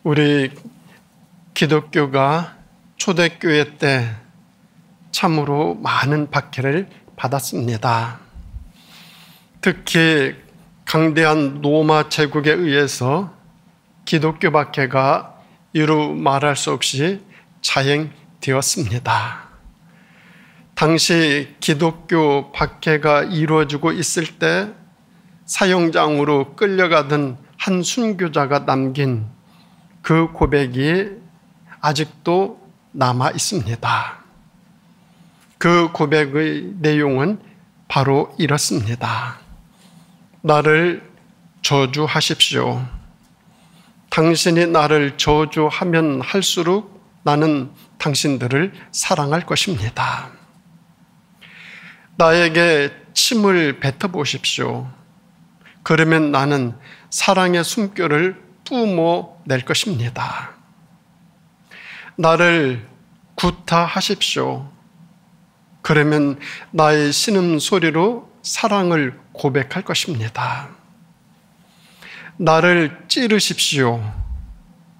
우리 기독교가 초대교회 때 참으로 많은 박해를 받았습니다. 특히 강대한 로마 제국에 의해서 기독교 박해가 이루 말할 수 없이 자행되었습니다. 당시 기독교 박해가 이루어지고 있을 때 사형장으로 끌려가던 한 순교자가 남긴 그 고백이 아직도 남아 있습니다. 그 고백의 내용은 바로 이렇습니다. 나를 저주하십시오. 당신이 나를 저주하면 할수록 나는 당신들을 사랑할 것입니다. 나에게 침을 뱉어보십시오. 그러면 나는 사랑의 숨결을 뿜어낼 것입니다. 나를 구타하십시오. 그러면 나의 신음소리로 사랑을 고백할 것입니다. 나를 찌르십시오.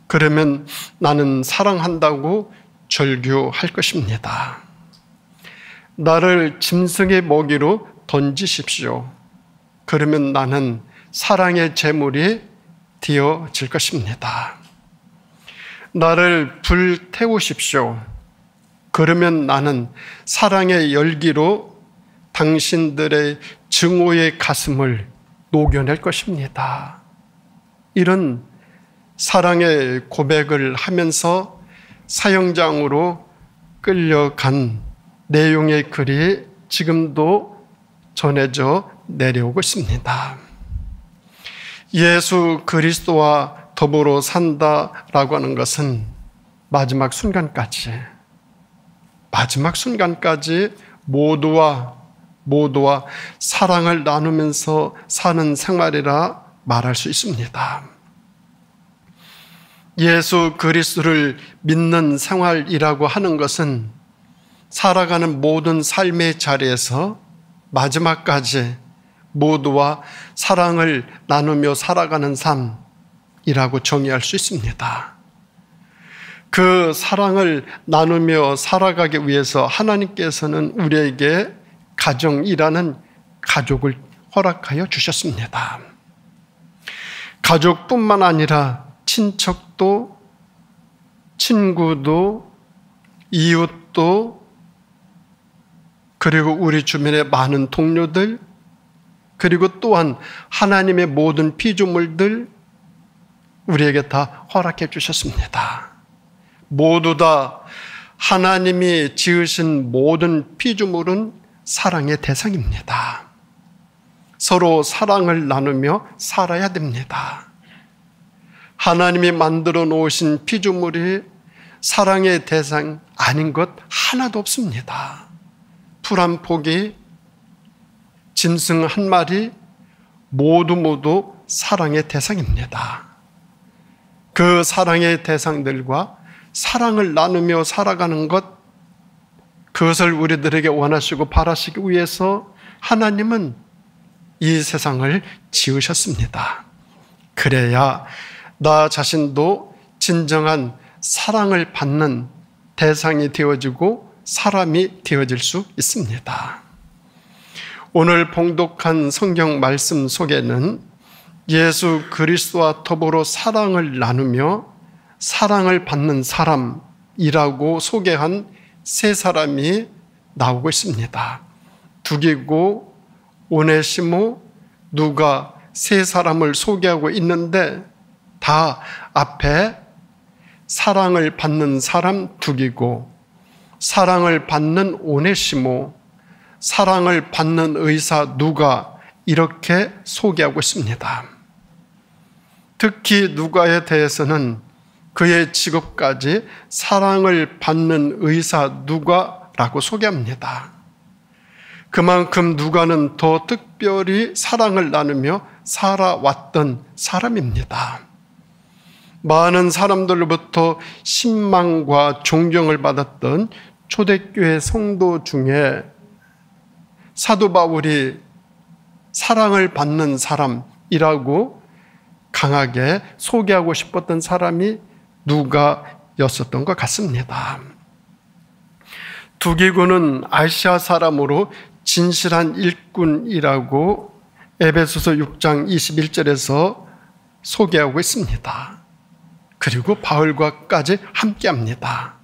그러면 나는 사랑한다고 절규할 것입니다. 나를 짐승의 먹이로 던지십시오. 그러면 나는 사랑의 제물이 되어질 것입니다. 나를 불태우십시오. 그러면 나는 사랑의 열기로 당신들의 증오의 가슴을 녹여낼 것입니다. 이런 사랑의 고백을 하면서 사형장으로 끌려간 내용의 글이 지금도 전해져 내려오고 있습니다. 예수 그리스도와 더불어 산다라고 하는 것은 마지막 순간까지 모두와 사랑을 나누면서 사는 생활이라 말할 수 있습니다. 예수 그리스도를 믿는 생활이라고 하는 것은 살아가는 모든 삶의 자리에서 마지막까지 모두와 사랑을 나누며 살아가는 삶이라고 정의할 수 있습니다. 그 사랑을 나누며 살아가기 위해서 하나님께서는 우리에게 가정이라는 가족을 허락하여 주셨습니다. 가족뿐만 아니라 친척도, 친구도, 이웃도, 그리고 우리 주변의 많은 동료들, 그리고 또한 하나님의 모든 피조물들 우리에게 다 허락해 주셨습니다. 모두 다 하나님이 지으신 모든 피조물은 사랑의 대상입니다. 서로 사랑을 나누며 살아야 됩니다. 하나님이 만들어 놓으신 피조물이 사랑의 대상 아닌 것 하나도 없습니다. 풀 한 포기, 짐승 한 마리 모두 사랑의 대상입니다. 그 사랑의 대상들과 사랑을 나누며 살아가는 것, 그것을 우리들에게 원하시고 바라시기 위해서 하나님은 이 세상을 지으셨습니다. 그래야 나 자신도 진정한 사랑을 받는 대상이 되어지고 사람이 되어질 수 있습니다. 오늘 봉독한 성경 말씀 속에는 예수 그리스도와 더불어 사랑을 나누며 사랑을 받는 사람이라고 소개한 세 사람이 나오고 있습니다. 두기고, 오네시모, 누가 세 사람을 소개하고 있는데 다 앞에 사랑을 받는 사람 두기고, 사랑을 받는 오네시모, 사랑을 받는 의사 누가 이렇게 소개하고 있습니다. 특히 누가에 대해서는 그의 직업까지 사랑을 받는 의사 누가라고 소개합니다. 그만큼 누가는 더 특별히 사랑을 나누며 살아왔던 사람입니다. 많은 사람들로부터 신망과 존경을 받았던 초대교회 성도 중에 사도 바울이 사랑을 받는 사람이라고 강하게 소개하고 싶었던 사람이 누가였었던 것 같습니다. 두기고는 아시아 사람으로 진실한 일꾼이라고 에베소서 6장 21절에서 소개하고 있습니다. 그리고 바울과까지 함께합니다.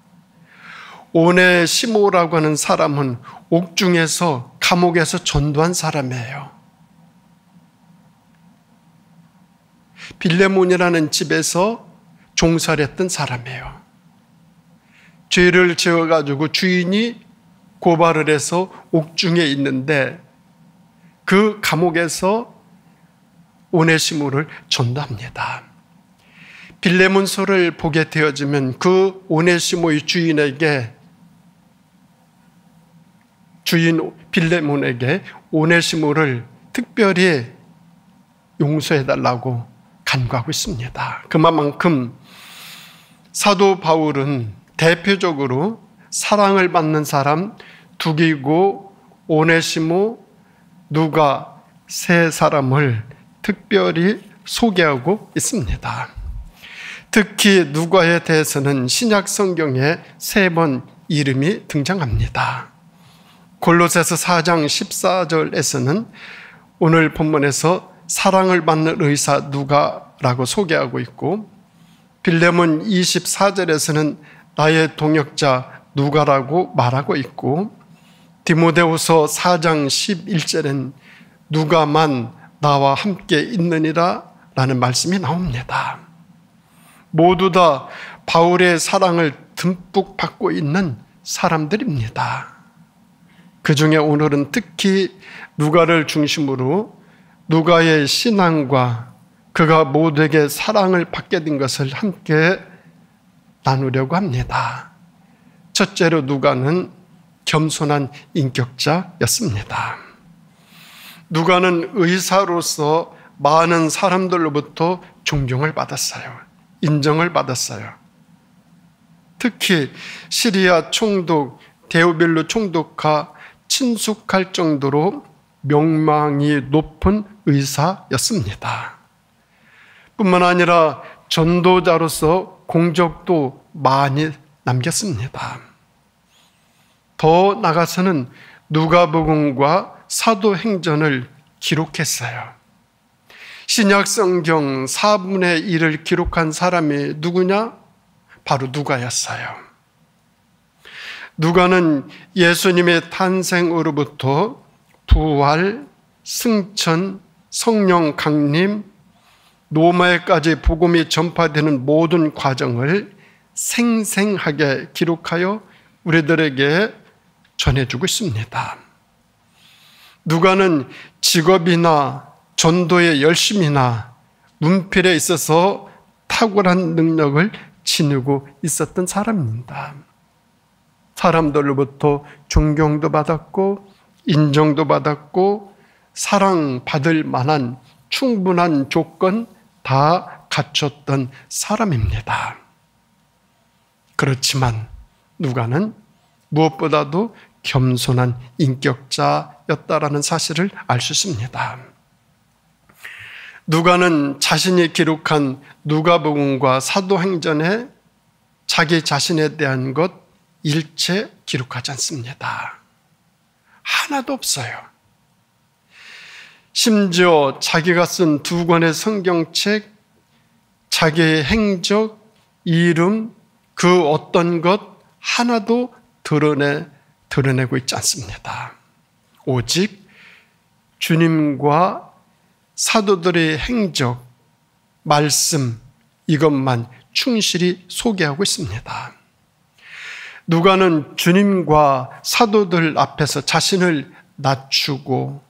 오네시모라고 하는 사람은 옥중에서 감옥에서 전도한 사람이에요. 빌레몬이라는 집에서 종사를 했던 사람이에요. 죄를 지어가지고 주인이 고발을 해서 옥중에 있는데 그 감옥에서 오네시모를 전도합니다. 빌레몬서를 보게 되어지면 그 오네시모의 주인에게 주인 빌레몬에게 오네시모를 특별히 용서해달라고 간구하고 있습니다. 그만큼 사도 바울은 대표적으로 사랑을 받는 사람 두기고, 오네시모, 누가 세 사람을 특별히 소개하고 있습니다. 특히 누가에 대해서는 신약 성경에 3번 이름이 등장합니다. 골로새서 4장 14절에서는 오늘 본문에서 사랑을 받는 의사 누가라고 소개하고 있고, 빌레몬 24절에서는 나의 동역자 누가라고 말하고 있고, 디모데후서 4장 11절엔 누가만 나와 함께 있느니라 라는 말씀이 나옵니다. 모두 다 바울의 사랑을 듬뿍 받고 있는 사람들입니다. 그 중에 오늘은 특히 누가를 중심으로 누가의 신앙과 그가 모두에게 사랑을 받게 된 것을 함께 나누려고 합니다. 첫째로 누가는 겸손한 인격자였습니다. 누가는 의사로서 많은 사람들로부터 존경을 받았어요. 인정을 받았어요. 특히 시리아 총독 데오빌로 총독과 친숙할 정도로 명망이 높은 의사였습니다. 뿐만 아니라 전도자로서 공적도 많이 남겼습니다. 더 나아가서는 누가복음과 사도행전을 기록했어요. 신약 성경 4분의 1을 기록한 사람이 누구냐? 바로 누가였어요. 누가는 예수님의 탄생으로부터 부활, 승천, 성령 강림, 로마에까지 복음이 전파되는 모든 과정을 생생하게 기록하여 우리들에게 전해주고 있습니다. 누가는 직업이나 전도의 열심이나 문필에 있어서 탁월한 능력을 지니고 있었던 사람입니다. 사람들로부터 존경도 받았고 인정도 받았고 사랑받을 만한 충분한 조건 다 갖췄던 사람입니다. 그렇지만 누가는 무엇보다도 겸손한 인격자였다라는 사실을 알 수 있습니다. 누가는 자신이 기록한 누가복음과 사도행전에 자기 자신에 대한 것 일체 기록하지 않습니다. 하나도 없어요. 심지어 자기가 쓴 2권의 성경책, 자기의 행적, 이름, 그 어떤 것 하나도 드러내고 있지 않습니다. 오직 주님과 사도들의 행적, 말씀 이것만 충실히 소개하고 있습니다. 누가는 주님과 사도들 앞에서 자신을 낮추고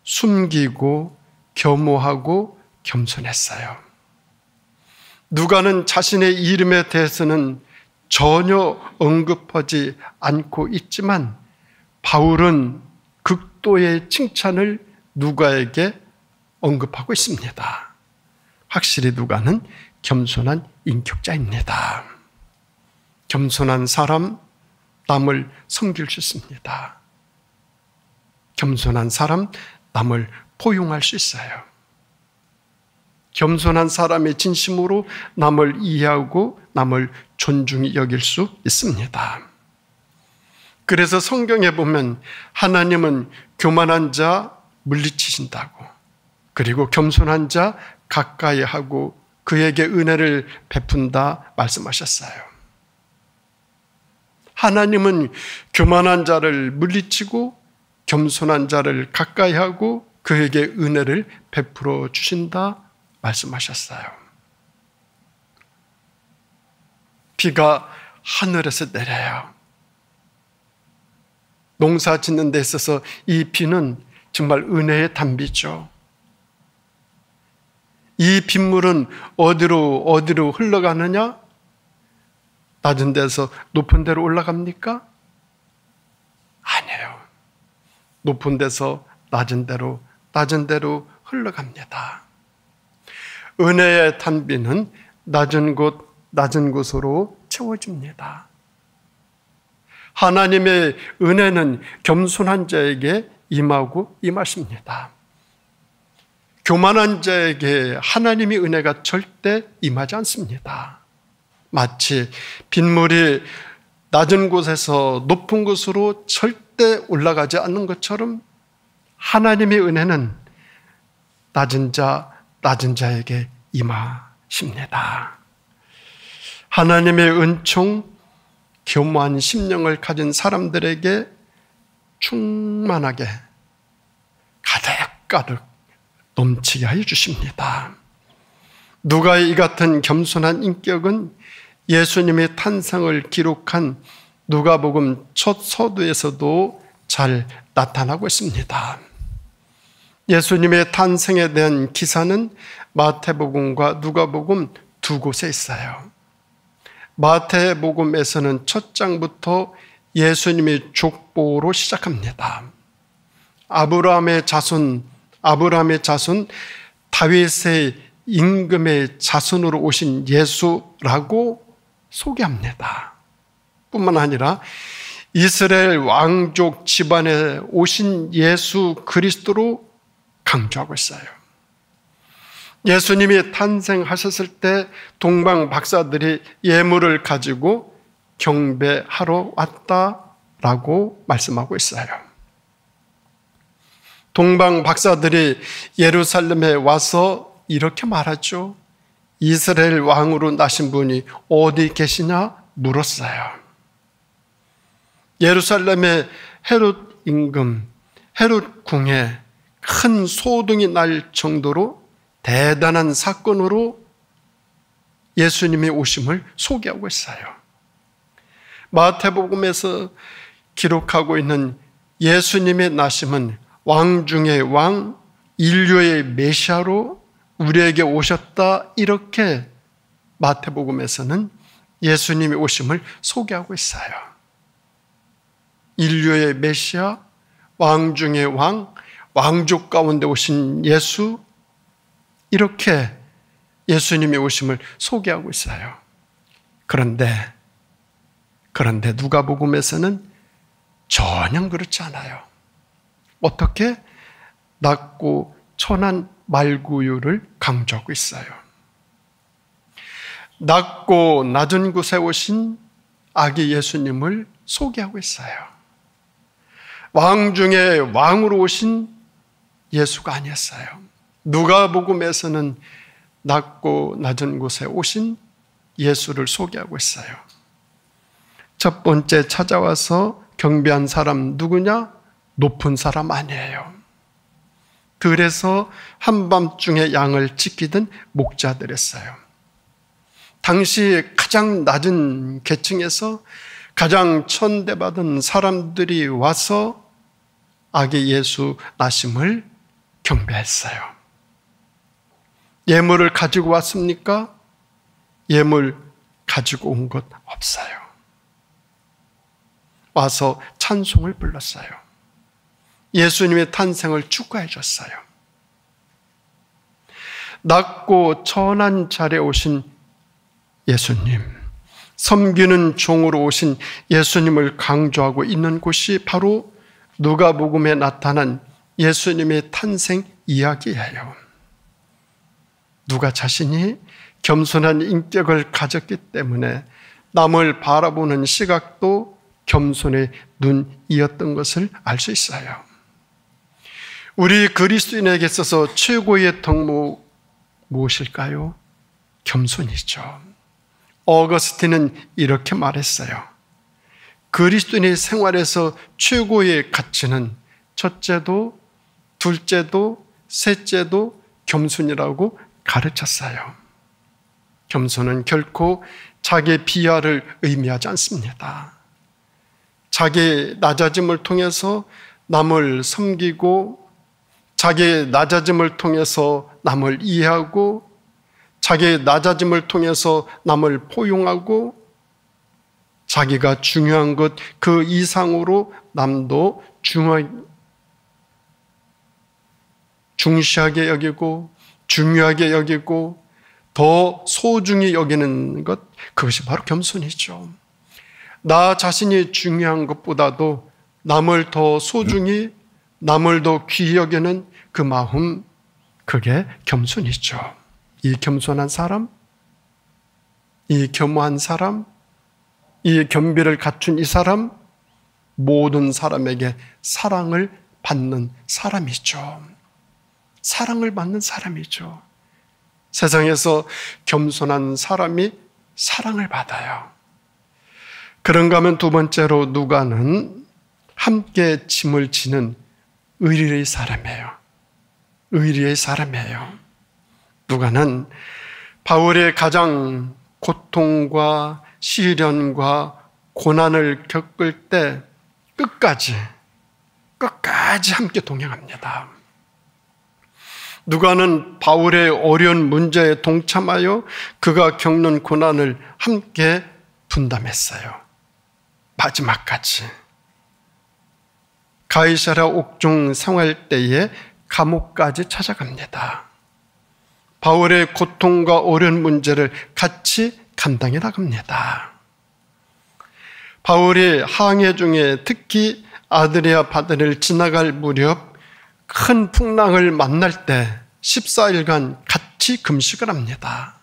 숨기고 겸허하고 겸손했어요. 누가는 자신의 이름에 대해서는 전혀 언급하지 않고 있지만 바울은 극도의 칭찬을 누가에게 언급하고 있습니다. 확실히 누가는 겸손한 인격자입니다. 겸손한 사람, 남을 섬길 수 있습니다. 겸손한 사람, 남을 포용할 수 있어요. 겸손한 사람이 진심으로 남을 이해하고 남을 존중히 여길 수 있습니다. 그래서 성경에 보면 하나님은 교만한 자 물리치신다고, 그리고 겸손한 자 가까이 하고 그에게 은혜를 베푼다 말씀하셨어요. 하나님은 교만한 자를 물리치고 겸손한 자를 가까이 하고 그에게 은혜를 베풀어 주신다 말씀하셨어요. 비가 하늘에서 내려요. 농사 짓는 데 있어서 이 비는 정말 은혜의 단비죠. 이 빗물은 어디로 흘러가느냐? 낮은 데서 높은 데로 올라갑니까? 아니에요. 높은 데서 낮은 데로 흘러갑니다. 은혜의 단비는 낮은 곳으로 채워집니다. 하나님의 은혜는 겸손한 자에게 임하십니다. 교만한 자에게 하나님의 은혜가 절대 임하지 않습니다. 마치 빗물이 낮은 곳에서 높은 곳으로 절대 올라가지 않는 것처럼 하나님의 은혜는 낮은 자에게 임하십니다. 하나님의 은총, 교만한 심령을 가진 사람들에게 충만하게 가득 넘치게 하여 주십니다. 누가의 이 같은 겸손한 인격은 예수님의 탄생을 기록한 누가복음 첫 서두에서도 잘 나타나고 있습니다. 예수님의 탄생에 대한 기사는 마태복음과 누가복음 두 곳에 있어요. 마태복음에서는 첫 장부터 예수님의 족보로 시작합니다. 아브라함의 자손 다윗의 임금의 자손으로 오신 예수라고 소개합니다. 뿐만 아니라 이스라엘 왕족 집안에 오신 예수 그리스도로 강조하고 있어요. 예수님이 탄생하셨을 때 동방 박사들이 예물을 가지고 경배하러 왔다라고 말씀하고 있어요. 동방 박사들이 예루살렘에 와서 이렇게 말하죠. 이스라엘 왕으로 나신 분이 어디 계시냐 물었어요. 예루살렘의 헤롯 임금, 헤롯 궁에 큰 소동이 날 정도로 대단한 사건으로 예수님의 오심을 소개하고 있어요. 마태복음에서 기록하고 있는 예수님의 나심은 왕 중의 왕, 인류의 메시아로 우리에게 오셨다, 이렇게 마태복음에서는 예수님의 오심을 소개하고 있어요. 인류의 메시아, 왕 중의 왕, 왕족 가운데 오신 예수, 이렇게 예수님의 오심을 소개하고 있어요. 그런데 누가복음에서는 전혀 그렇지 않아요. 어떻게? 낮고 천한 말구유를 강조하고 있어요. 낮고 낮은 곳에 오신 아기 예수님을 소개하고 있어요. 왕 중에 왕으로 오신 예수가 아니었어요. 누가복음에서는 낮고 낮은 곳에 오신 예수를 소개하고 있어요. 첫 번째 찾아와서 경배한 사람 누구냐? 높은 사람 아니에요. 들에서 한밤중에 양을 지키던 목자들이었어요. 당시 가장 낮은 계층에서 가장 천대받은 사람들이 와서 아기 예수 나심을 경배했어요. 예물을 가지고 왔습니까? 예물 가지고 온 것 없어요. 와서 찬송을 불렀어요. 예수님의 탄생을 축하해 줬어요. 낮고 천한 자리에 오신 예수님, 섬기는 종으로 오신 예수님을 강조하고 있는 곳이 바로 누가복음에 나타난 예수님의 탄생 이야기예요. 누가 자신이 겸손한 인격을 가졌기 때문에 남을 바라보는 시각도 겸손의 눈이었던 것을 알 수 있어요. 우리 그리스도인에게 있어서 최고의 덕목 무엇일까요? 겸손이죠. 어거스틴은 이렇게 말했어요. 그리스도인의 생활에서 최고의 가치는 첫째도 둘째도 셋째도 겸손이라고 가르쳤어요. 겸손은 결코 자기 비하를 의미하지 않습니다. 자기 낮아짐을 통해서 남을 섬기고, 자기 낮아짐을 통해서 남을 이해하고, 자기 낮아짐을 통해서 남을 포용하고, 자기가 중요한 것 그 이상으로 남도 중시하게 여기고, 중요하게 여기고, 더 소중히 여기는 것, 그것이 바로 겸손이죠. 나 자신이 중요한 것보다도 남을 더 소중히, 남을 더 귀히 여기는 그 마음, 그게 겸손이죠. 이 겸손한 사람, 이 겸허한 사람, 이 겸비를 갖춘 이 사람, 모든 사람에게 사랑을 받는 사람이죠. 사랑을 받는 사람이죠. 세상에서 겸손한 사람이 사랑을 받아요. 그런가 하면 두 번째로 누가는 함께 짐을 지는 의리의 사람이에요. 의리의 사람이에요. 누가는 바울의 가장 고통과 시련과 고난을 겪을 때 끝까지 함께 동행합니다. 누가는 바울의 어려운 문제에 동참하여 그가 겪는 고난을 함께 분담했어요. 마지막까지. 가이사랴 옥중 생활 때에 감옥까지 찾아갑니다. 바울의 고통과 어려운 문제를 같이 감당해 나갑니다. 바울이 항해 중에 특히 아드리아 바다를 지나갈 무렵 큰 풍랑을 만날 때 14일간 같이 금식을 합니다.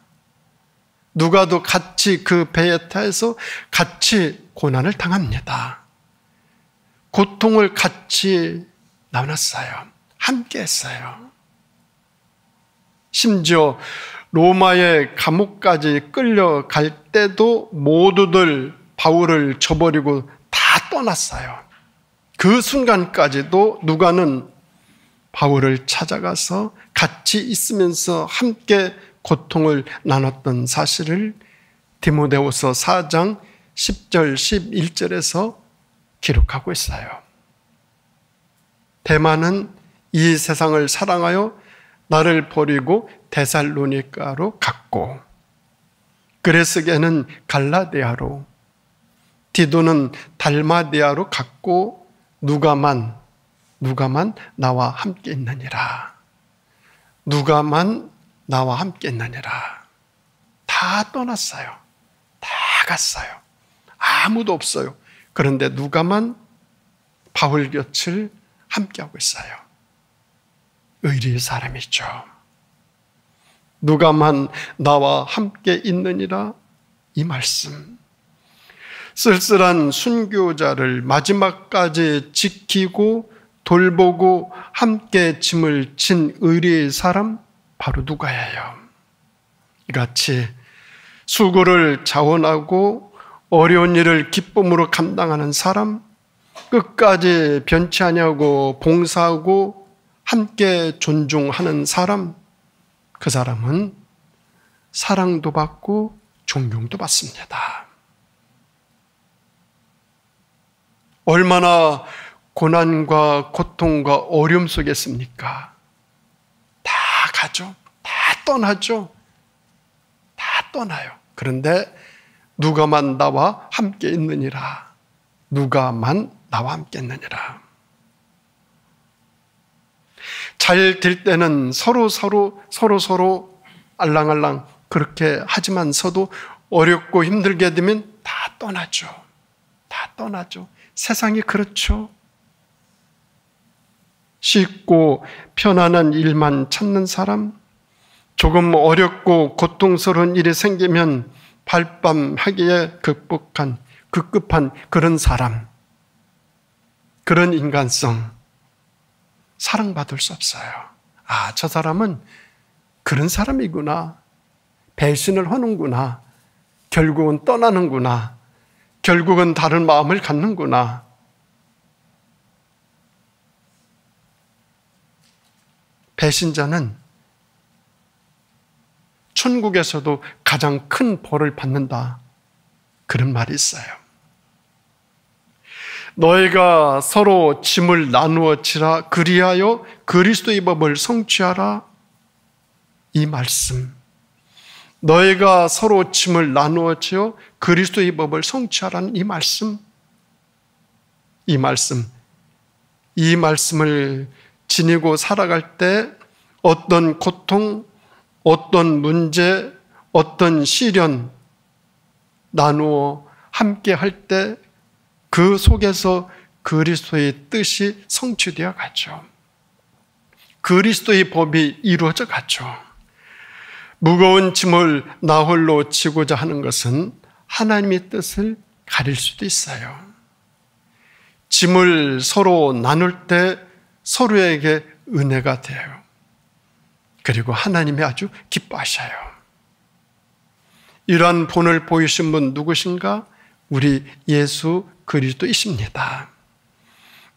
누가도 같이 그 배에 타서 같이 고난을 당합니다. 고통을 같이 나눴어요. 함께 했어요. 심지어 로마의 감옥까지 끌려갈 때도 모두들 바울을 저버리고 다 떠났어요. 그 순간까지도 누가는 바울을 찾아가서 같이 있으면서 함께 고통을 나눴던 사실을 디모데후서 4장 10절 11절에서 기록하고 있어요. 데마는 이 세상을 사랑하여 나를 버리고 데살로니가로 갔고, 그레스게는 갈라디아로, 디도는 달마디아로 갔고, 누가만 나와 함께 있느니라. 누가만 나와 함께 있느니라. 다 떠났어요. 다 갔어요. 아무도 없어요. 그런데 누가만 바울 곁을 함께하고 있어요. 의리의 사람이죠. 누가만 나와 함께 있느니라, 이 말씀. 쓸쓸한 순교자를 마지막까지 지키고 돌보고 함께 짐을 진 의리의 사람, 바로 누가예요. 이같이 수고를 자원하고 어려운 일을 기쁨으로 감당하는 사람, 끝까지 변치 아니하고 봉사하고 함께 존중하는 사람, 그 사람은 사랑도 받고 존경도 받습니다. 얼마나 고난과 고통과 어려움 속에 있습니까? 다 가죠. 다 떠나죠. 다 떠나요. 그런데 누가만 나와 함께 있느니라. 누가만 나와 함께 있느니라. 잘 될 때는 서로 알랑알랑 그렇게 하지만서도 어렵고 힘들게 되면 다 떠나죠. 다 떠나죠. 세상이 그렇죠. 쉽고 편안한 일만 찾는 사람, 조금 어렵고 고통스러운 일이 생기면 발뺌하기에 급급한 그런 사람, 그런 인간성, 사랑받을 수 없어요. 아, 저 사람은 그런 사람이구나. 배신을 하는구나. 결국은 떠나는구나. 결국은 다른 마음을 갖는구나. 배신자는 천국에서도 가장 큰 벌을 받는다. 그런 말이 있어요. 너희가 서로 짐을 나누어 지라 그리하여 그리스도의 법을 성취하라. 이 말씀. 너희가 서로 짐을 나누어 지어 그리스도의 법을 성취하라는 이 말씀. 이 말씀을 지니고 살아갈 때 어떤 고통, 어떤 문제, 어떤 시련 나누어 함께 할 때 그 속에서 그리스도의 뜻이 성취되어 가죠. 그리스도의 법이 이루어져 가죠. 무거운 짐을 나 홀로 지고자 하는 것은 하나님의 뜻을 가릴 수도 있어요. 짐을 서로 나눌 때 서로에게 은혜가 돼요. 그리고 하나님이 아주 기뻐하셔요. 이러한 본을 보이신 분 누구신가? 우리 예수 그리스도이십니다.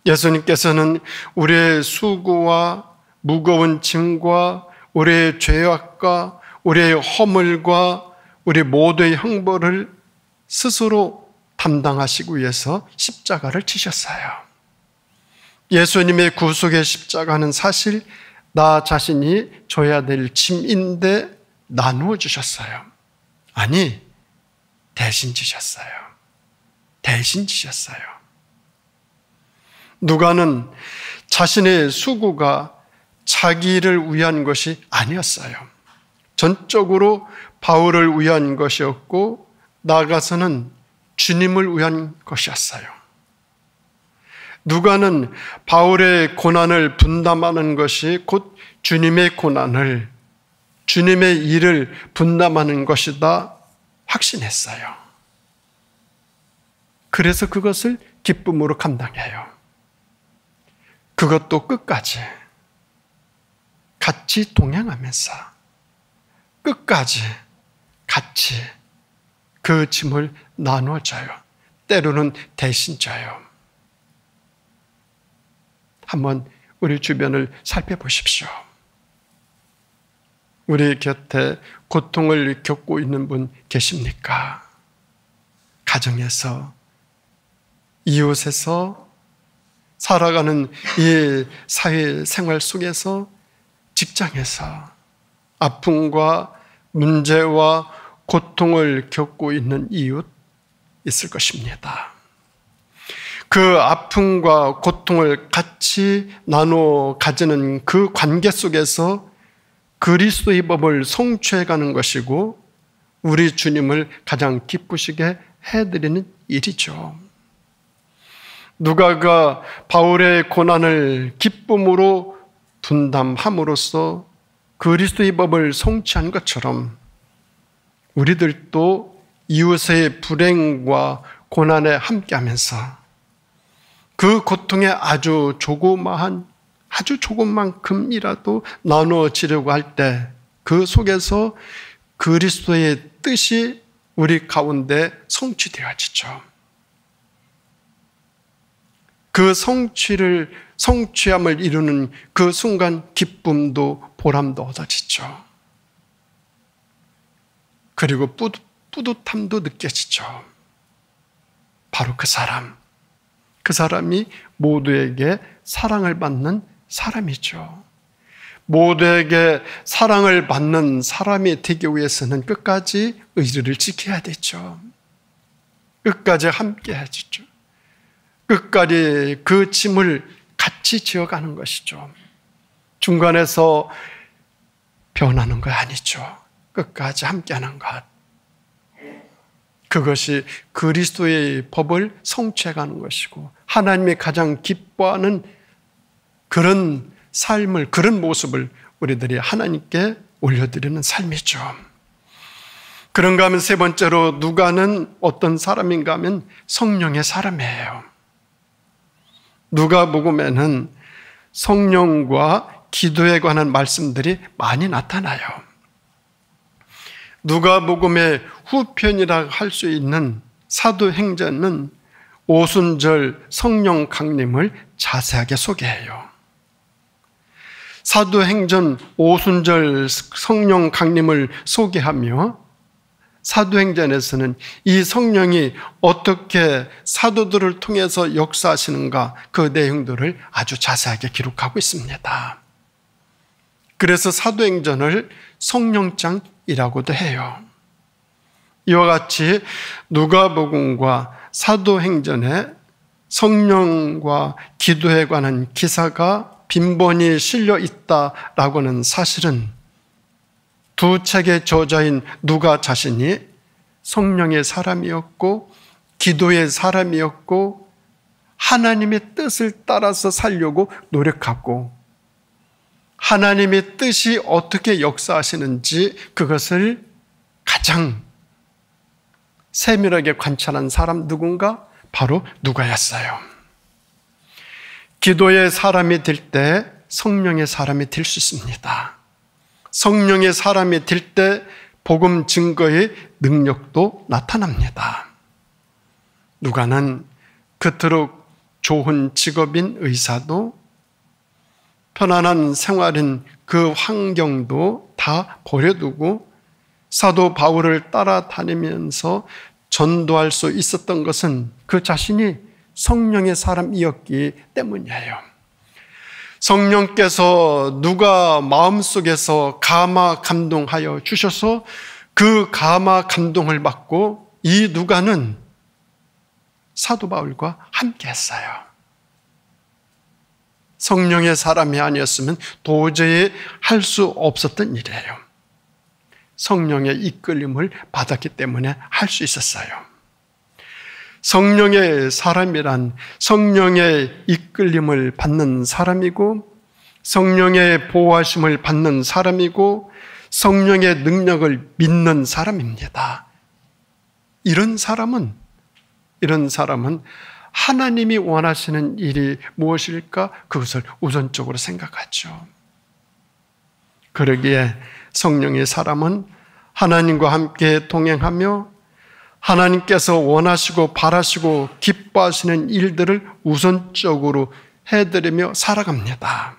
예수님께서는 우리의 수고와 무거운 짐과 우리의 죄악과 우리의 허물과 우리 모두의 형벌을 스스로 담당하시기 위해서 십자가를 지셨어요. 예수님의 구속의 십자가는 사실 나 자신이 져야 될 짐인데 나누어 주셨어요. 아니, 대신 지셨어요. 대신 지셨어요. 누가는 자신의 수고가 자기를 위한 것이 아니었어요. 전적으로 바울을 위한 것이었고 나아가서는 주님을 위한 것이었어요. 누가는 바울의 고난을 분담하는 것이 곧 주님의 고난을, 주님의 일을 분담하는 것이다 확신했어요. 그래서 그것을 기쁨으로 감당해요. 그것도 끝까지 같이 동행하면서 끝까지 같이 그 짐을 나눠줘요. 때로는 대신 져요. 한번 우리 주변을 살펴보십시오. 우리 곁에 고통을 겪고 있는 분 계십니까? 가정에서, 이웃에서, 살아가는 이 사회 생활 속에서, 직장에서 아픔과 문제와 고통을 겪고 있는 이웃 있을 것입니다. 그 아픔과 고통을 같이 나누어 가지는 그 관계 속에서 그리스도의 법을 성취해가는 것이고 우리 주님을 가장 기쁘시게 해드리는 일이죠. 누가가 바울의 고난을 기쁨으로 분담함으로써 그리스도의 법을 성취한 것처럼 우리들도 이웃의 불행과 고난에 함께하면서 그 고통에 아주 조금만큼이라도 나누어지려고 할 때 그 속에서 그리스도의 뜻이 우리 가운데 성취되어지죠. 그 성취함을 이루는 그 순간 기쁨도 보람도 얻어지죠. 그리고 뿌듯함도 느껴지죠. 바로 그 사람이 모두에게 사랑을 받는 사람이죠. 모두에게 사랑을 받는 사람이 되기 위해서는 끝까지 의리를 지켜야 되죠. 끝까지 함께 해주죠. 끝까지 그 짐을 같이 지어가는 것이죠. 중간에서 변하는 거 아니죠. 끝까지 함께하는 것. 그것이 그리스도의 법을 성취해가는 것이고 하나님이 가장 기뻐하는 그런 삶을, 그런 모습을 우리들이 하나님께 올려드리는 삶이죠. 그런가 하면 세 번째로 누가는 어떤 사람인가 하면 성령의 사람이에요. 누가복음에는 성령과 기도에 관한 말씀들이 많이 나타나요. 누가복음의 후편이라 할 수 있는 사도행전은 오순절 성령 강림을 자세하게 소개해요. 사도행전 오순절 성령 강림을 소개하며 사도행전에서는 이 성령이 어떻게 사도들을 통해서 역사하시는가 그 내용들을 아주 자세하게 기록하고 있습니다. 그래서 사도행전을 성령장이라고도 해요. 이와 같이 누가복음과 사도행전에 성령과 기도에 관한 기사가 빈번히 실려 있다라고는 사실은 두 책의 저자인 누가 자신이 성령의 사람이었고 기도의 사람이었고 하나님의 뜻을 따라서 살려고 노력하고 하나님의 뜻이 어떻게 역사하시는지 그것을 가장 세밀하게 관찰한 사람 누군가? 바로 누가였어요. 기도의 사람이 될 때 성령의 사람이 될 수 있습니다. 성령의 사람이 될 때 복음 증거의 능력도 나타납니다. 누가는 그토록 좋은 직업인 의사도 편안한 생활인 그 환경도 다 버려두고 사도 바울을 따라다니면서 전도할 수 있었던 것은 그 자신이 성령의 사람이었기 때문이에요. 성령께서 누가 마음속에서 감화 감동하여 주셔서 그 감화 감동을 받고 이 누가는 사도 바울과 함께 했어요. 성령의 사람이 아니었으면 도저히 할 수 없었던 일이에요. 성령의 이끌림을 받았기 때문에 할 수 있었어요. 성령의 사람이란 성령의 이끌림을 받는 사람이고 성령의 보호하심을 받는 사람이고 성령의 능력을 믿는 사람입니다. 이런 사람은 하나님이 원하시는 일이 무엇일까? 그것을 우선적으로 생각하죠. 그러기에 성령의 사람은 하나님과 함께 동행하며 하나님께서 원하시고 바라시고 기뻐하시는 일들을 우선적으로 해드리며 살아갑니다.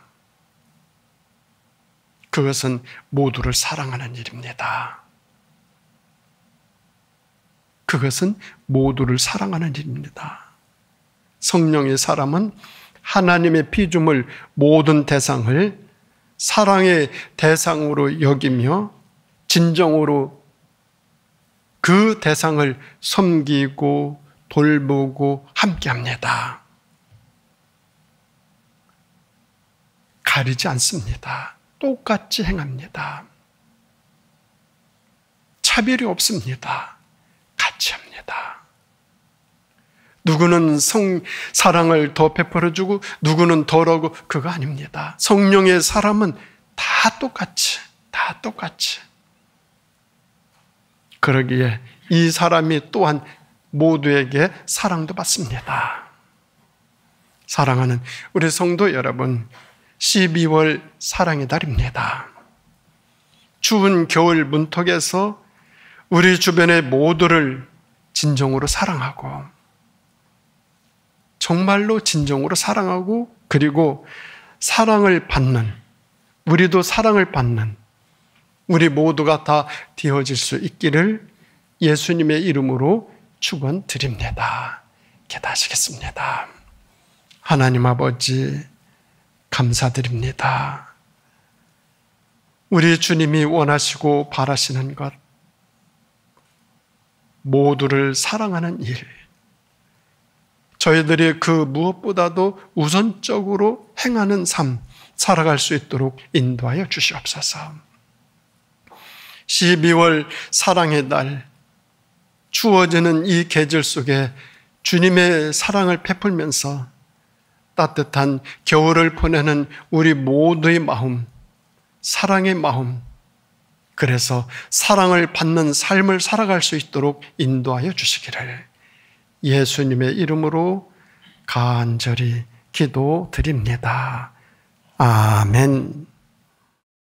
그것은 모두를 사랑하는 일입니다. 그것은 모두를 사랑하는 일입니다. 성령의 사람은 하나님의 피조물 모든 대상을 사랑의 대상으로 여기며 진정으로 그 대상을 섬기고 돌보고 함께합니다. 가리지 않습니다. 똑같이 행합니다. 차별이 없습니다. 같이 합니다. 누구는 사랑을 더 베풀어주고 누구는 덜하고 그거 아닙니다. 성령의 사람은 다 똑같이. 그러기에 이 사람이 또한 모두에게 사랑도 받습니다. 사랑하는 우리 성도 여러분, 12월 사랑의 달입니다. 추운 겨울 문턱에서 우리 주변의 모두를 진정으로 사랑하고 정말로 진정으로 사랑하고 그리고 사랑을 받는 우리도 사랑을 받는 우리 모두가 다 되어질 수 있기를 예수님의 이름으로 축원드립니다. 기도하시겠습니다. 하나님 아버지 감사드립니다. 우리 주님이 원하시고 바라시는 것 모두를 사랑하는 일 저희들이 그 무엇보다도 우선적으로 행하는 삶 살아갈 수 있도록 인도하여 주시옵소서. 12월 사랑의 날 추워지는 이 계절 속에 주님의 사랑을 베풀면서 따뜻한 겨울을 보내는 우리 모두의 마음, 사랑의 마음 그래서 사랑을 받는 삶을 살아갈 수 있도록 인도하여 주시기를 예수님의 이름으로 간절히 기도드립니다. 아멘.